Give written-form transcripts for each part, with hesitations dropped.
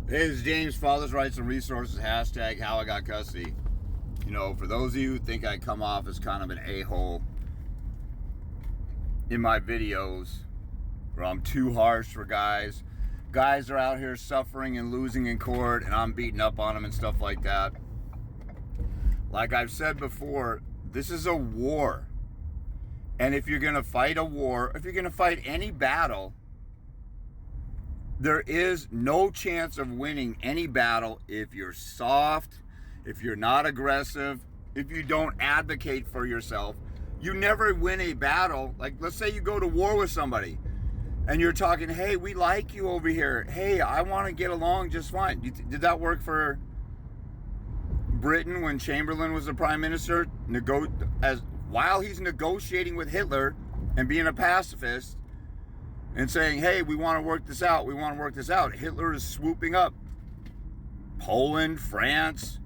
Hey, this is James, Fathers, Rights, and Resources, hashtag how I got custody. You know, for those of you who think I come off as kind of an a-hole in my videos, where I'm too harsh for guys are out here suffering and losing in court, and I'm beating up on them and stuff like that. Like I've said before, this is a war. And if you're going to fight a war, if you're going to fight any battle, there is no chance of winning any battle if you're soft, if you're not aggressive, if you don't advocate for yourself. You never win a battle. Like, let's say you go to war with somebody and you're talking, hey, we like you over here. Hey, I want to get along just fine. Did that work for Britain when Chamberlain was the prime minister? While he's negotiating with Hitler and being a pacifist, and saying, hey, we want to work this out. We want to work this out. Hitler is swooping up. Poland, France.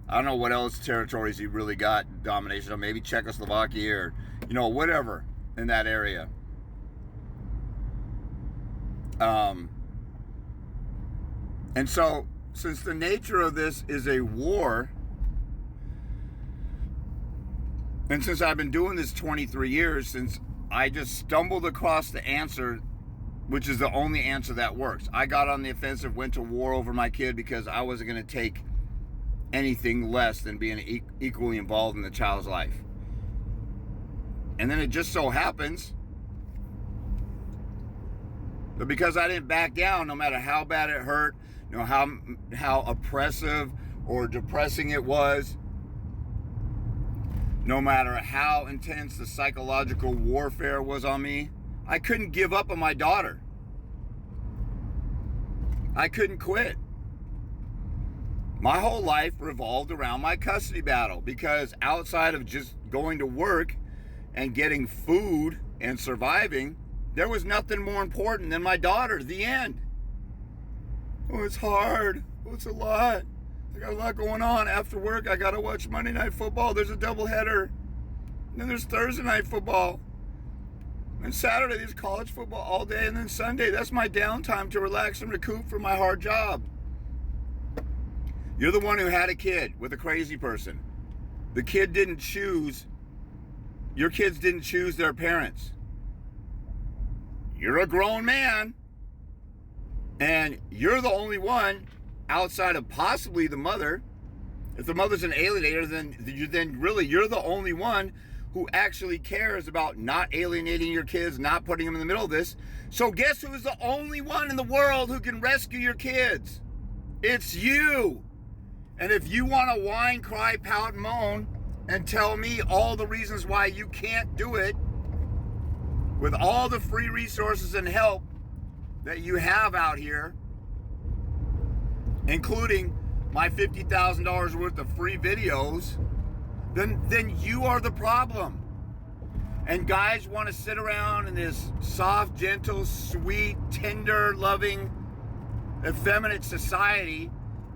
I don't know what else territories he really got domination of. Maybe Czechoslovakia or, whatever in that area. And so, since the nature of this is a war, and since I've been doing this 23 years, since I just stumbled across the answer, which is the only answer that works. I got on the offensive, went to war over my kid because I wasn't going to take anything less than being equally involved in the child's life. And then it just so happens that because I didn't back down, no matter how bad it hurt, how oppressive or depressing it was, no matter how intense the psychological warfare was on me, I couldn't give up on my daughter. I couldn't quit. My whole life revolved around my custody battle because outside of just going to work and getting food and surviving, there was nothing more important than my daughter. The end. Oh, it's hard. Oh, it's a lot. I got a lot going on. After work, I got to watch Monday Night Football. There's a doubleheader. And then there's Thursday Night Football. And Saturday, there's college football all day. And then Sunday, that's my downtime to relax and recoup from my hard job. You're the one who had a kid with a crazy person. The kid didn't choose. Your kids didn't choose their parents. You're a grown man. And you're the only one outside of possibly the mother. If the mother's an alienator, then really you're the only one who actually cares about not alienating your kids, not putting them in the middle of this. So guess who is the only one in the world who can rescue your kids? It's you. And if you want to whine, cry, pout, and moan and tell me all the reasons why you can't do it with all the free resources and help that you have out here, including my $50,000 worth of free videos, then you are the problem. And guys want to sit around in this soft, gentle, sweet, tender, loving, effeminate society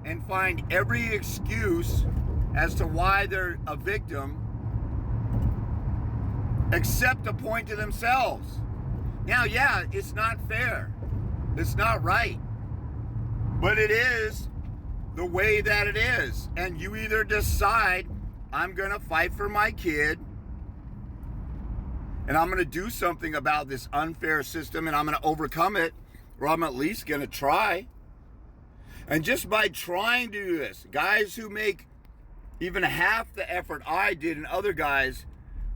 and find every excuse as to why they're a victim, except to point to themselves. Now, yeah, it's not fair. It's not right. But it is the way that it is. And you either decide, I'm going to fight for my kid, and I'm going to do something about this unfair system, and I'm going to overcome it, or I'm at least going to try. And just by trying to do this, guys who make even half the effort I did and other guys,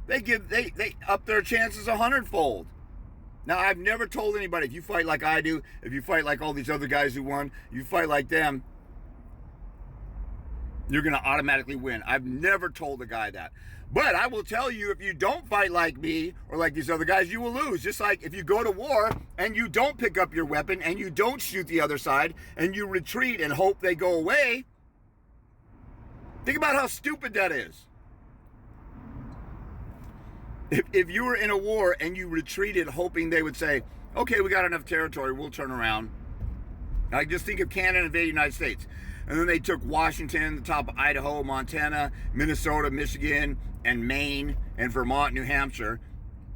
they up their chances 100-fold. Now, I've never told anybody, if you fight like I do, if you fight like all these other guys who won, you fight like them, you're going to automatically win. I've never told a guy that. But I will tell you, if you don't fight like me or like these other guys, you will lose. Just like if you go to war and you don't pick up your weapon and you don't shoot the other side and you retreat and hope they go away, think about how stupid that is. If you were in a war and you retreated hoping they would say, okay, we got enough territory, we'll turn around. I just think of Canada invading the United States. And then they took Washington, the top of Idaho, Montana, Minnesota, Michigan, and Maine, and Vermont, New Hampshire.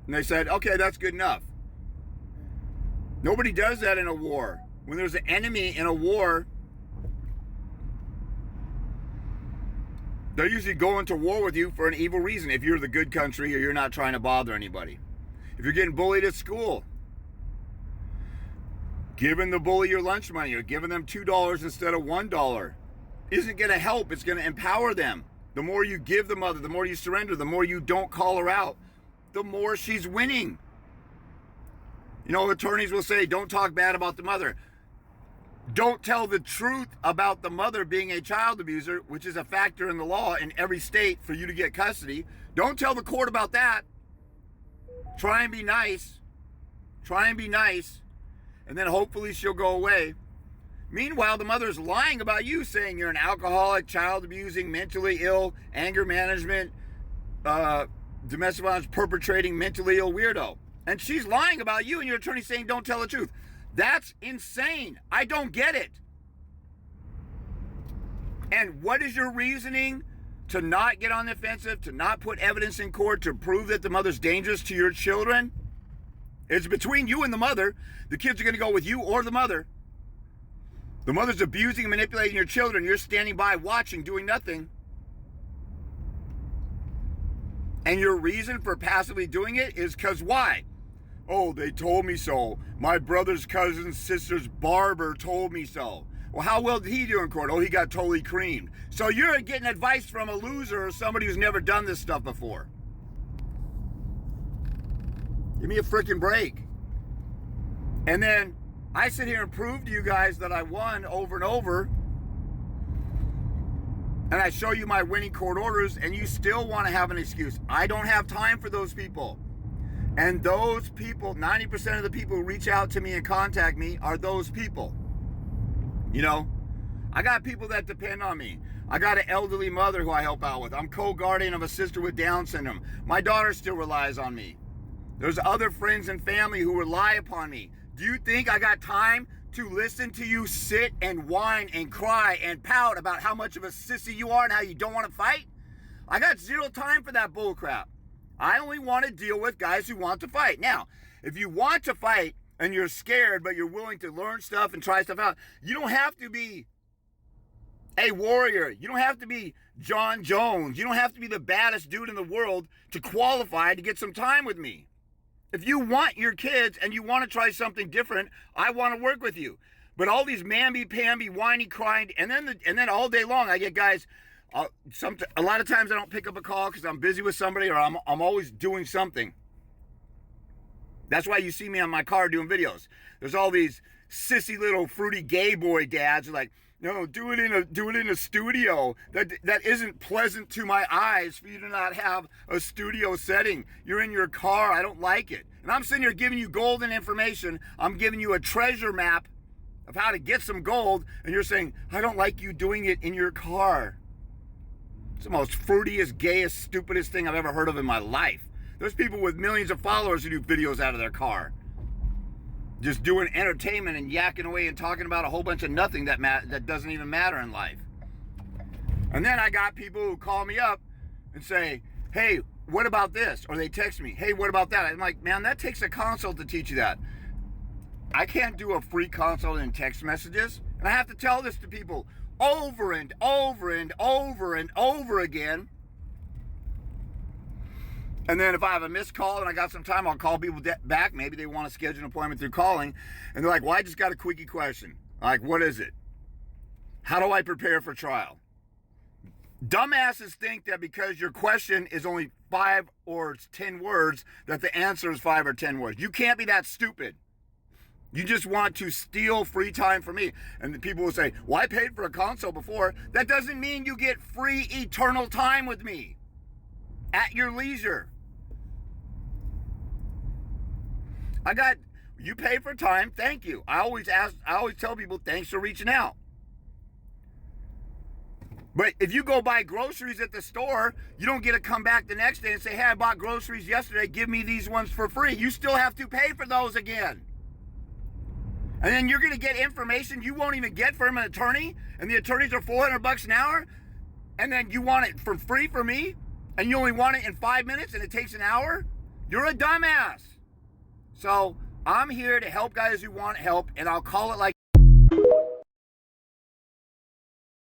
And they said, okay, that's good enough. Nobody does that in a war. When there's an enemy in a war, They're usually going to war with you for an evil reason if you're the good country or you're not trying to bother anybody. If you're getting bullied at school, giving the bully your lunch money or giving them $2 instead of $1 isn't going to help. It's going to empower them. The more you give the mother, the more you surrender, the more you don't call her out, the more she's winning. You know, attorneys will say, don't talk bad about the mother. Don't tell the truth about the mother being a child abuser, which is a factor in the law in every state for you to get custody. Don't tell the court about that. Try and be nice. Try and be nice. And then hopefully she'll go away. Meanwhile, the mother's lying about you, saying you're an alcoholic, child abusing, mentally ill, anger management, domestic violence perpetrating, mentally ill weirdo. And she's lying about you and your attorney saying don't tell the truth. That's insane. I don't get it. And what is your reasoning to not get on the offensive, to not put evidence in court to prove that the mother's dangerous to your children? It's between you and the mother. The kids are going to go with you or the mother. The mother's abusing and manipulating your children. You're standing by watching, doing nothing. And your reason for passively doing it is because why? Oh, they told me so. My brother's cousin's sister's barber told me so. Well, how well did he do in court? Oh, he got totally creamed. So you're getting advice from a loser or somebody who's never done this stuff before. Give me a freaking break. And then I sit here and prove to you guys that I won over and over. And I show you my winning court orders and you still want to have an excuse. I don't have time for those people. And those people, 90% of the people who reach out to me and contact me are those people. You know, I got people that depend on me. I got an elderly mother who I help out with. I'm co-guardian of a sister with Down syndrome. My daughter still relies on me. There's other friends and family who rely upon me. Do you think I got time to listen to you sit and whine and cry and pout about how much of a sissy you are and how you don't want to fight? I got zero time for that bullcrap. I only want to deal with guys who want to fight. Now, if you want to fight and you're scared, but you're willing to learn stuff and try stuff out, you don't have to be a warrior. You don't have to be John Jones. You don't have to be the baddest dude in the world to qualify to get some time with me. If you want your kids and you want to try something different, I want to work with you. But all these mamby-pamby, whiny, crying, and then all day long I get guys. A lot of times I don't pick up a call because I'm busy with somebody or I'm always doing something. That's why you see me on my car doing videos. There's all these sissy little fruity gay boy dads who are like, no, do it in a studio. That isn't pleasant to my eyes for you to not have a studio setting. You're in your car. I don't like it. And I'm sitting here giving you golden information. I'm giving you a treasure map of how to get some gold. And you're saying, I don't like you doing it in your car. It's the most fruitiest, gayest, stupidest thing I've ever heard of in my life. There's people with millions of followers who do videos out of their car. Just doing entertainment and yakking away and talking about a whole bunch of nothing that doesn't even matter in life. And then I got people who call me up and say, hey, what about this? Or they text me, hey, what about that? I'm like, man, that takes a consult to teach you that. I can't do a free consult in text messages. And I have to tell this to people over and over and over and over again. And then if I have a missed call and I got some time, I'll call people back. Maybe they want to schedule an appointment through calling. And they're like, well, I just got a quickie question. I'm like, what is it? How do I prepare for trial? Dumbasses think that because your question is only 5 or 10 words, that the answer is 5 or 10 words. You can't be that stupid. You just want to steal free time from me. And the people will say, well, I paid for a consult before. That doesn't mean you get free eternal time with me at your leisure. You pay for time, thank you. I always tell people, thanks for reaching out. But if you go buy groceries at the store, you don't get to come back the next day and say, hey, I bought groceries yesterday, give me these ones for free. You still have to pay for those again. And then you're going to get information you won't even get from an attorney, and the attorneys are $400 an hour, and then you want it for free for me, and you only want it in 5 minutes and it takes an hour? You're a dumbass. So I'm here to help guys who want help, and I'll call it like